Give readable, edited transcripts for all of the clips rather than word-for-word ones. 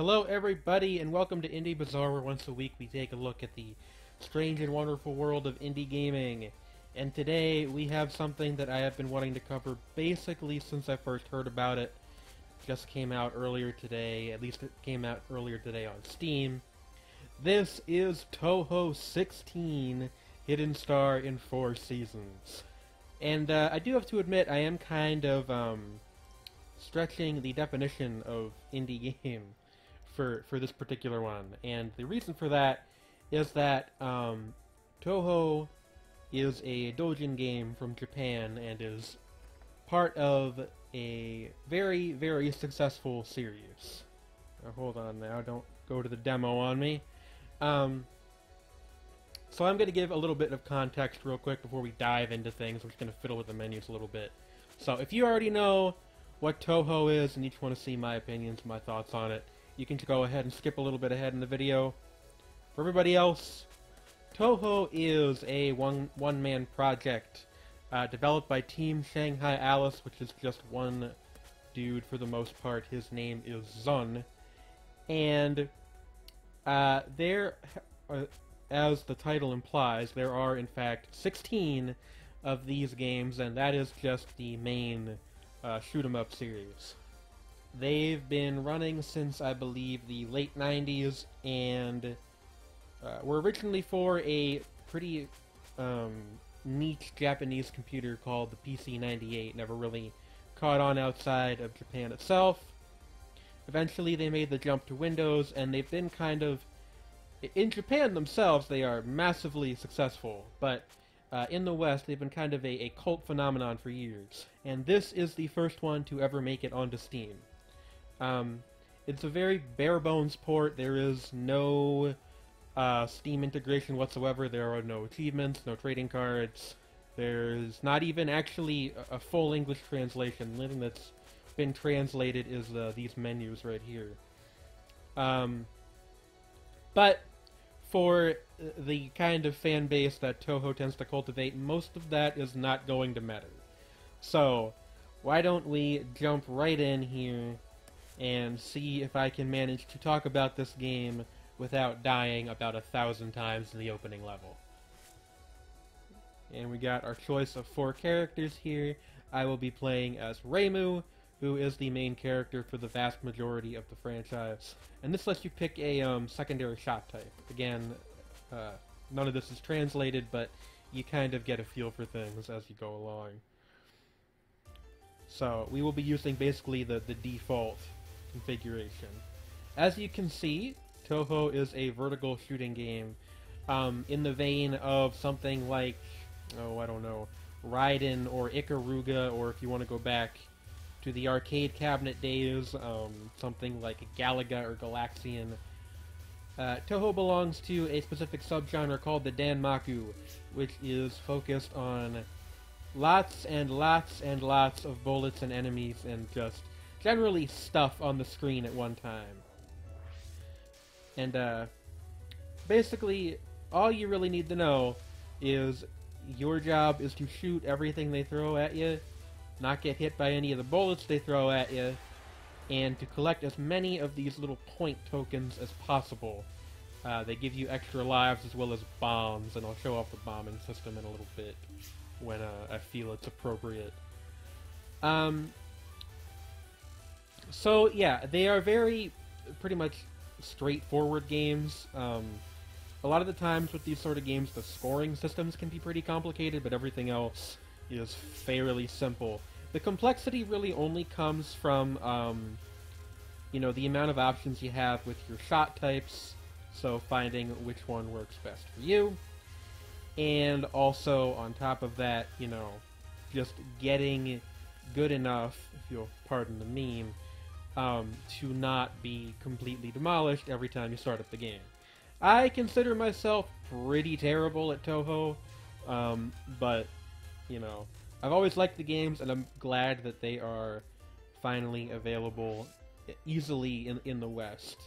Hello everybody and welcome to Indie Bazaar, where once a week we take a look at the strange and wonderful world of indie gaming. And today we have something that I have been wanting to cover basically since I first heard about it. Just came out earlier today, at least it came out earlier today on Steam. This is Touhou 16, Hidden Star in 4 Seasons. And I do have to admit, I am kind of stretching the definition of indie game for this particular one. And the reason for that is that Touhou is a doujin game from Japan and is part of a very, very successful series. Now, hold on now, don't go to the demo on me. So I'm going to give a little bit of context real quick before we dive into things. We're just going to fiddle with the menus a little bit. So if you already know what Touhou is and you just want to see my opinions, my thoughts on it, you can go ahead and skip a little bit ahead in the video. For everybody else, Touhou is a one-man project developed by Team Shanghai Alice, which is just one dude for the most part. His name is Zun. And there, as the title implies, there are in fact 16 of these games, and that is just the main shoot-'em-up series. They've been running since, I believe, the late 90s, and were originally for a pretty niche Japanese computer called the PC-98. Never really caught on outside of Japan itself. Eventually they made the jump to Windows, and they've been kind of... In Japan themselves, they are massively successful, but in the West, they've been kind of a cult phenomenon for years. And this is the first one to ever make it onto Steam. It's a very bare-bones port. There is no Steam integration whatsoever. There are no achievements, no trading cards. There's not even actually a full English translation. The only thing that's been translated is these menus right here. But for the kind of fan base that Touhou tends to cultivate, most of that is not going to matter. So, why don't we jump right in here and see if I can manage to talk about this game without dying about 1,000 times in the opening level. And we got our choice of 4 characters here. I will be playing as Reimu, who is the main character for the vast majority of the franchise. And this lets you pick a secondary shot type. Again, none of this is translated, but you kind of get a feel for things as you go along. So, we will be using basically the default configuration. As you can see, Touhou is a vertical shooting game in the vein of something like, oh, I don't know, Raiden or Ikaruga, or if you want to go back to the arcade cabinet days, something like Galaga or Galaxian. Touhou belongs to a specific subgenre called the Danmaku, which is focused on lots and lots and lots of bullets and enemies and just generally stuff on the screen at one time. And basically, all you really need to know is your job is to shoot everything they throw at you, not get hit by any of the bullets they throw at you, and to collect as many of these little point tokens as possible. They give you extra lives as well as bombs, and I'll show off the bombing system in a little bit when I feel it's appropriate. So yeah, they are very pretty much straightforward games. A lot of the times with these sort of games, the scoring systems can be pretty complicated, but everything else is fairly simple. The complexity really only comes from, you know, the amount of options you have with your shot types, so finding which one works best for you, and also on top of that, you know, just getting good enough, if you'll pardon the meme, to not be completely demolished every time you start up the game. I consider myself pretty terrible at Touhou, but, you know, I've always liked the games, and I'm glad that they are finally available easily in the West.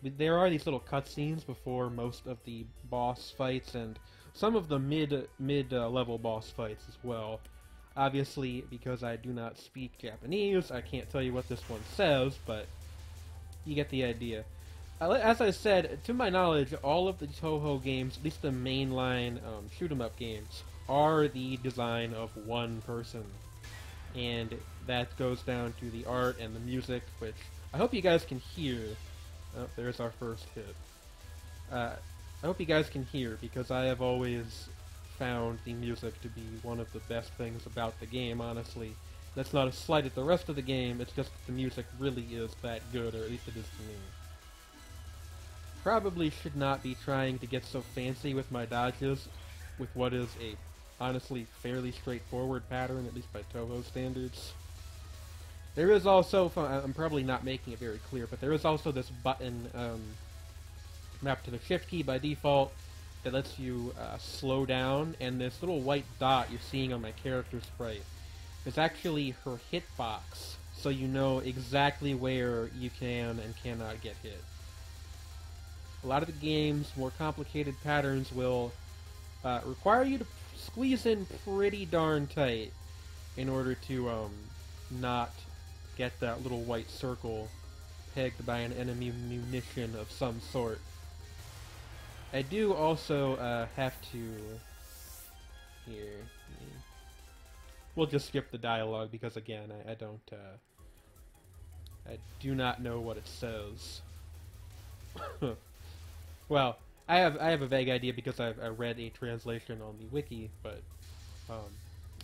There are these little cutscenes before most of the boss fights, and some of the mid-level boss fights as well. Obviously, because I do not speak Japanese, I can't tell you what this one says, but You get the idea. As I said, to my knowledge, all of the Touhou games, at least the mainline shoot 'em up games, are the design of one person. And that goes down to the art and the music, which I hope you guys can hear. Oh, there's our first hit. I hope you guys can hear, because I have always found the music to be one of the best things about the game, honestly. That's not a slight at the rest of the game, it's just that the music really is that good, or at least it is to me. Probably should not be trying to get so fancy with my dodges, with what is a honestly fairly straightforward pattern, at least by Touhou standards. There is also, I'm probably not making it very clear, but there is also this button mapped to the shift key by default that lets you slow down, and this little white dot you're seeing on my character sprite is actually her hitbox, so you know exactly where you can and cannot get hit. A lot of the game's more complicated patterns will require you to squeeze in pretty darn tight in order to not get that little white circle pegged by an enemy munition of some sort. I do also have to... Here. We'll just skip the dialogue because, again, I don't... I do not know what it says. Well, I have a vague idea because I read a translation on the wiki, but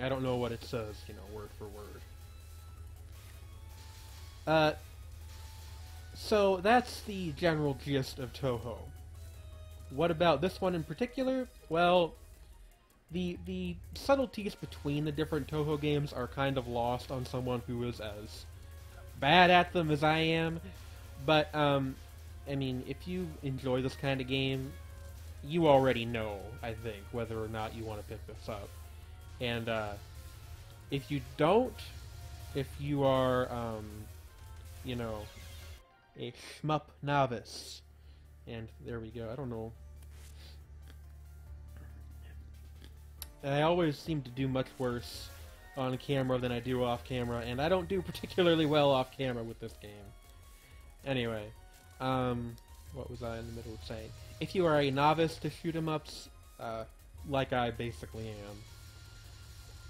I don't know what it says, you know, word for word. So that's the general gist of Touhou. What about this one in particular? Well, the subtleties between the different Touhou games are kind of lost on someone who is as bad at them as I am, but I mean, if you enjoy this kind of game, you already know, I think, whether or not you want to pick this up. And if you don't, if you are, you know, a shmup novice, and there we go, I don't know. I always seem to do much worse on camera than I do off camera, and I don't do particularly well off camera with this game. Anyway. What was I in the middle of saying? If you are a novice to shoot 'em ups, like I basically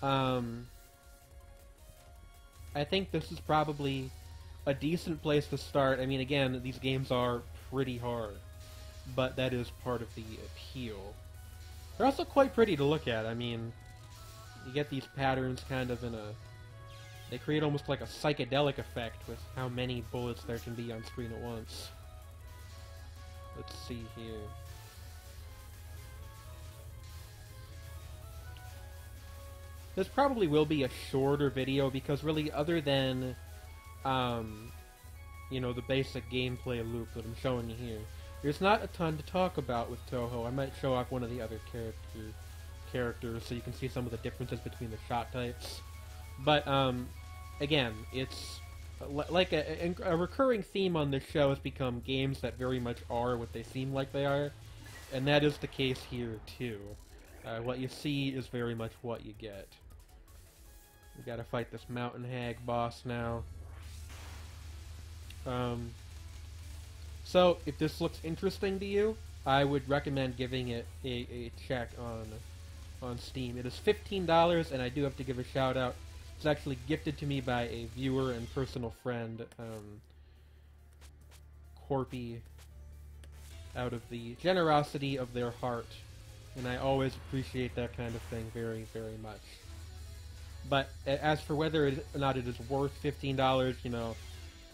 am, I think this is probably a decent place to start. I mean, again, these games are pretty hard, but that is part of the appeal. They're also quite pretty to look at. I mean, you get these patterns kind of in a... They create almost like a psychedelic effect with how many bullets there can be on screen at once. Let's see here. This probably will be a shorter video because really, other than, you know, the basic gameplay loop that I'm showing you here, there's not a ton to talk about with Touhou. I might show off one of the other characters so you can see some of the differences between the shot types. But, again, it's... like a recurring theme on this show has become games that very much are what they seem like they are, and that is the case here too. What you see is very much what you get. We gotta fight this mountain hag boss now. So if this looks interesting to you, I would recommend giving it a check on Steam. It is $15, and I do have to give a shout out. It's actually gifted to me by a viewer and personal friend, Corpy, out of the generosity of their heart, and I always appreciate that kind of thing very, very much. But as for whether or not it is worth $15, you know,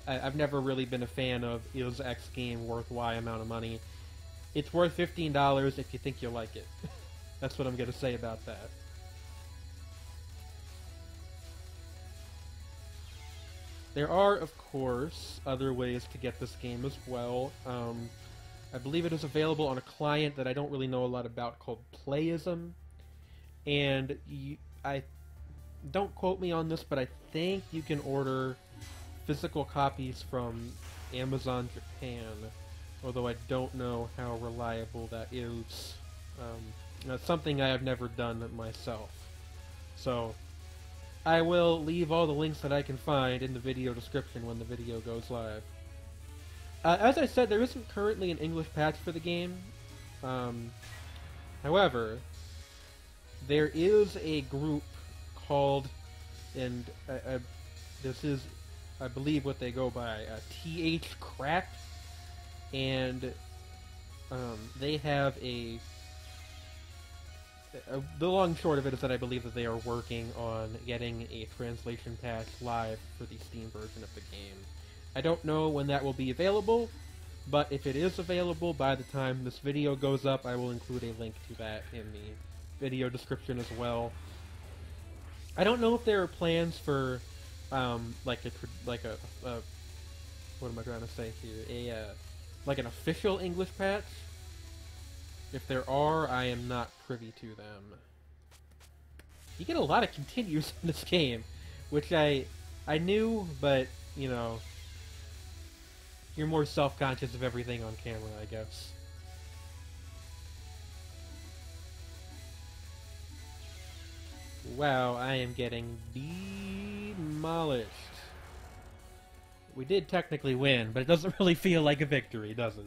I've never really been a fan of is X game worth Y amount of money. It's worth $15 if you think you'll like it. That's what I'm going to say about that. There are, of course, other ways to get this game as well. I believe it is available on a client that I don't really know a lot about called Playism. And I don't quote me on this, but I think you can order physical copies from Amazon Japan, although I don't know how reliable that is. That's something I have never done myself. So I will leave all the links that I can find in the video description when the video goes live. As I said, there isn't currently an English patch for the game. Um, However, there is a group called, and this is, I believe, what they go by, TH Crack, and they have the long and short of it is that I believe that they are working on getting a translation patch live for the Steam version of the game. I don't know when that will be available, but if it is available by the time this video goes up, I will include a link to that in the video description as well. I don't know if there are plans for what am I trying to say here? Like an official English patch. If there are, I am not privy to them. You get a lot of continues in this game, which I knew, but you know, you're more self-conscious of everything on camera, I guess. Wow, I am getting demolished. We did technically win, but it doesn't really feel like a victory, does it?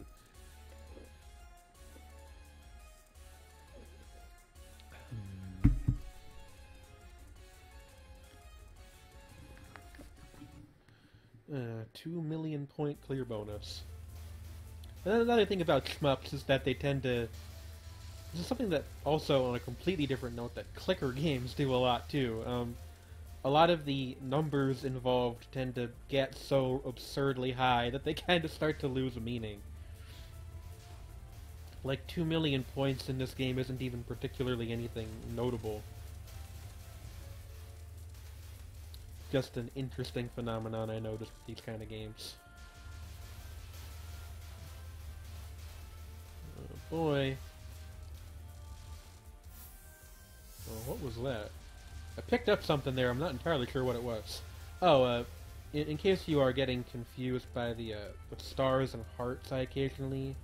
Uh, 2 million point clear bonus. Another thing about shmups is that they tend to... This is something that also, on a completely different note, that clicker games do a lot too. A lot of the numbers involved tend to get so absurdly high that they kind of start to lose meaning. Like 2 million points in this game isn't even particularly anything notable. Just an interesting phenomenon I noticed with these kind of games. Oh boy. Oh, what was that? I picked up something there, I'm not entirely sure what it was. Oh, in case you are getting confused by the stars and hearts I occasionally...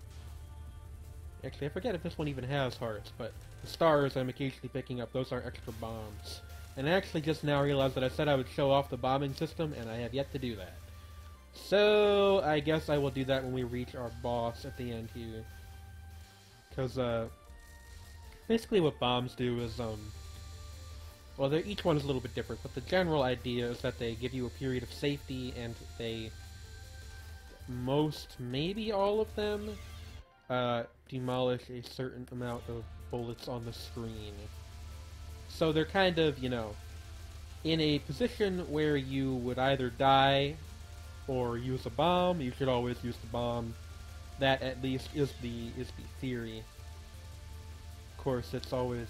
Actually, I forget if this one even has hearts, but the stars I'm occasionally picking up, those are extra bombs. And I actually just now realized that I said I would show off the bombing system, and I have yet to do that. So, I guess I will do that when we reach our boss at the end here. Because, basically what bombs do is, well, each one is a little bit different, but the general idea is that they give you a period of safety, and they, maybe all of them, demolish a certain amount of bullets on the screen. So they're kind of, you know, in a position where you would either die or use a bomb. You should always use the bomb. That at least is the theory. Of course, it's always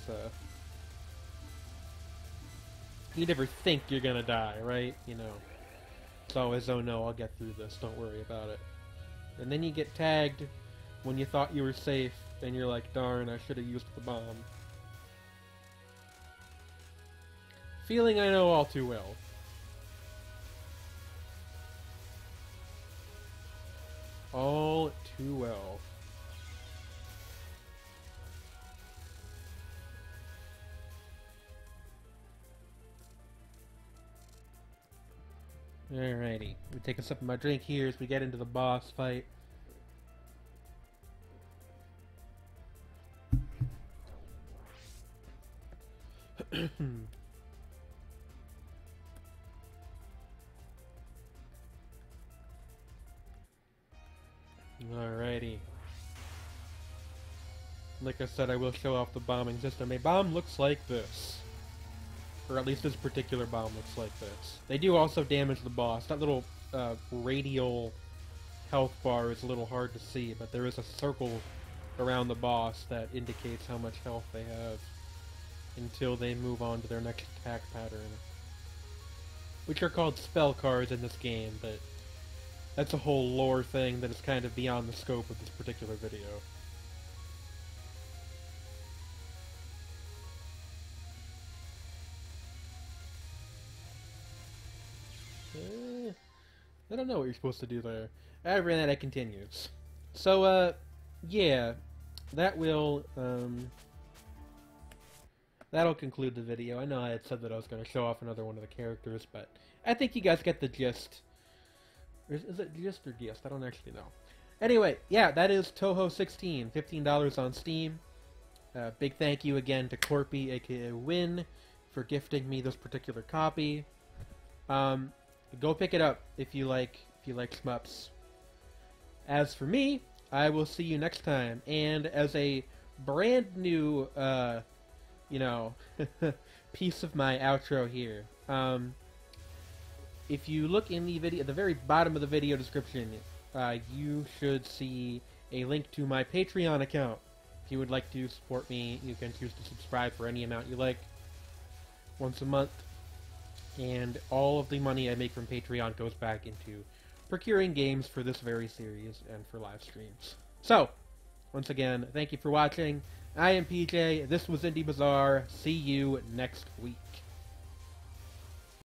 you never think you're gonna die, right? You know, it's always, oh no, I'll get through this. Don't worry about it. And then you get tagged when you thought you were safe, and you're like, darn, I should have used the bomb. Feeling I know all too well. All too well. Alrighty, we take a sip of my drink here as we get into the boss fight. Alrighty. Like I said, I will show off the bombing system. A bomb looks like this. Or at least this particular bomb looks like this. They do also damage the boss. That little radial health bar is a little hard to see, but there is a circle around the boss that indicates how much health they have until they move on to their next attack pattern. Which are called spell cards in this game, but that's a whole lore thing that is kind of beyond the scope of this particular video. I don't know what you're supposed to do there. However, that continues. So, yeah, that will, that'll conclude the video. I know I had said that I was going to show off another one of the characters, but I think you guys get the gist. Is it gist or gist? I don't actually know. Anyway, yeah, that is Touhou 16, $15 on Steam. Big thank you again to Corpy, aka Win, for gifting me this particular copy. Go pick it up if you like shmups. As for me, I will see you next time. And as a brand new, piece of my outro here, if you look in the video, at the very bottom of the video description, you should see a link to my Patreon account. If you would like to support me, you can choose to subscribe for any amount you like, once a month. And all of the money I make from Patreon goes back into procuring games for this very series and for live streams. So, once again, thank you for watching. I am PJ, this was Indie Bazaar. See you next week.